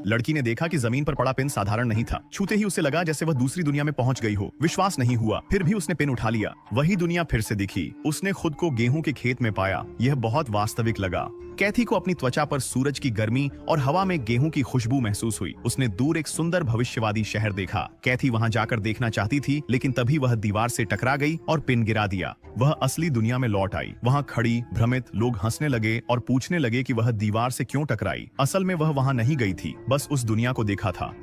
लड़की ने देखा कि जमीन पर पड़ा पिन साधारण नहीं था। छूते ही उसे लगा जैसे वह दूसरी दुनिया में पहुंच गई हो। विश्वास नहीं हुआ, फिर भी उसने पिन उठा लिया। वही दुनिया फिर से दिखी। उसने खुद को गेहूं के खेत में पाया। यह बहुत वास्तविक लगा। कैथी को अपनी त्वचा पर सूरज की गर्मी और हवा में गेहूं की खुशबू महसूस हुई। उसने दूर एक सुंदर भविष्यवादी शहर देखा। कैथी वहां जाकर देखना चाहती थी, लेकिन तभी वह दीवार से टकरा गई और पिन गिरा दिया। वह असली दुनिया में लौट आई। वहां खड़ी भ्रमित लोग हंसने लगे और पूछने लगे कि वह दीवार से क्यों टकराई। असल में वह वहां नहीं गई थी, बस उस दुनिया को देखा था।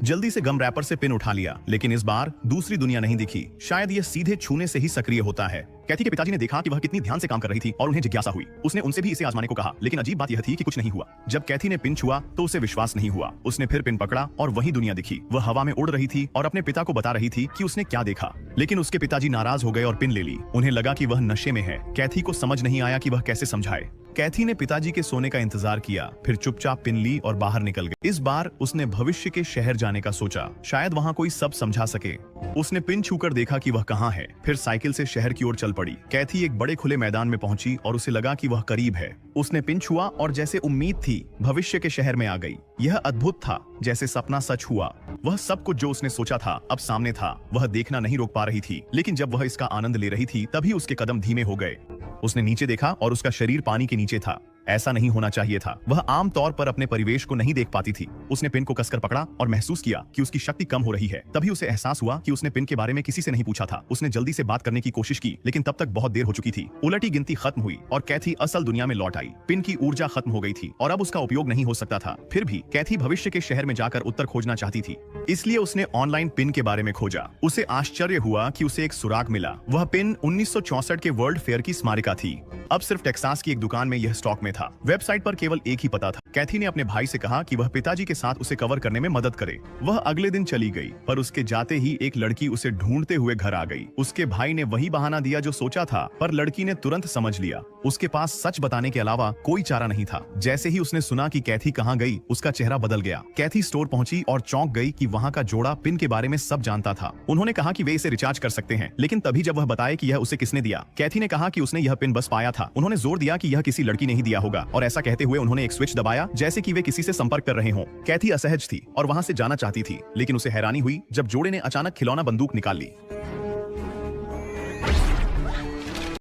जल्दी से गम रैपर से पिन उठा लिया, लेकिन इस बार दूसरी दुनिया नहीं दिखी। शायद यह सीधे छूने से ही सक्रिय होता है। कैथी के पिताजी ने देखा कि वह कितनी ध्यान से काम कर रही थी और उन्हें जिज्ञासा हुई। उसने उनसे भी इसे आजमाने को कहा, लेकिन अजीब बात यह थी कि कुछ नहीं हुआ। जब कैथी ने पिन छुआ तो उसे विश्वास नहीं हुआ। उसने फिर पिन पकड़ा और वही दुनिया दिखी। वह हवा में उड़ रही थी और अपने पिता को बता रही थी कि उसने क्या देखा। लेकिन उसके पिताजी नाराज हो गए और पिन ले ली। उन्हें लगा कि वह नशे में है। कैथी को समझ नहीं आया कि वह कैसे समझाए। कैथी ने पिताजी के सोने का इंतजार किया, फिर चुपचाप पिन ली और बाहर निकल गई। इस बार उसने भविष्य के शहर जाने का सोचा, शायद वहां कोई सब समझा सके। उसने पिन छूकर देखा कि वह कहां है, फिर साइकिल से शहर की ओर चल पड़ी। कैथी एक बड़े खुले मैदान में पहुंची और उसे लगा कि वह करीब है। उसने पिन छुआ और जैसे उम्मीद थी, भविष्य के शहर में आ गई। यह अद्भुत था, जैसे सपना सच हुआ। वह सब कुछ जो उसने सोचा था अब सामने था। वह देखना नहीं रोक पा रही थी, लेकिन जब वह इसका आनंद ले रही थी तभी उसके कदम धीमे हो गए। उसने नीचे देखा और उसका शरीर पानी के नीचे था। ऐसा नहीं होना चाहिए था। वह आम तौर पर अपने परिवेश को नहीं देख पाती थी। उसने पिन को कसकर पकड़ा और महसूस किया कि उसकी शक्ति कम हो रही है। तभी उसे एहसास हुआ कि उसने पिन के बारे में किसी से नहीं पूछा था। उसने जल्दी से बात करने की कोशिश की, लेकिन तब तक बहुत देर हो चुकी थी। उलटी गिनती खत्म हुई और कैथी असल दुनिया में लौट आई। पिन की ऊर्जा खत्म हो गई थी और अब उसका उपयोग नहीं हो सकता था। फिर भी कैथी भविष्य के शहर में जाकर उत्तर खोजना चाहती थी, इसलिए उसने ऑनलाइन पिन के बारे में खोजा। उसे आश्चर्य हुआ कि उसे एक सुराग मिला। वह पिन 1964 के वर्ल्ड फेयर की स्मारिका थी। अब सिर्फ टेक्सास की एक दुकान में यह स्टॉक में था। वेबसाइट पर केवल एक ही पता था। कैथी ने अपने भाई से कहा कि वह पिताजी के साथ उसे कवर करने में मदद करे। वह अगले दिन चली गई, पर उसके जाते ही एक लड़की उसे ढूंढते हुए घर आ गई। उसके भाई ने वही बहाना दिया जो सोचा था, पर लड़की ने तुरंत समझ लिया उसके पास सच बताने के अलावा कोई चारा नहीं था। जैसे ही उसने सुना कि कैथी कहाँ गई, उसका चेहरा बदल गया। कैथी स्टोर पहुंची और चौंक गई कि वहाँ का जोड़ा पिन के बारे में सब जानता था। उन्होंने कहा कि वे इसे रिचार्ज कर सकते हैं, लेकिन तभी जब वह बताए कि यह उसे किसने दिया, कैथी ने कहा कि उसने यह पिन बस पाया था। उन्होंने जोर दिया कि यह किसी लड़की ने ही दिया होगा, और ऐसा कहते हुए उन्होंने एक स्विच दबाया जैसे कि वे किसी से संपर्क कर रहे हों। कैथी असहज थी और वहां से जाना चाहती थी, लेकिन उसे हैरानी हुई जब जोड़े ने अचानक खिलौना बंदूक निकाल ली।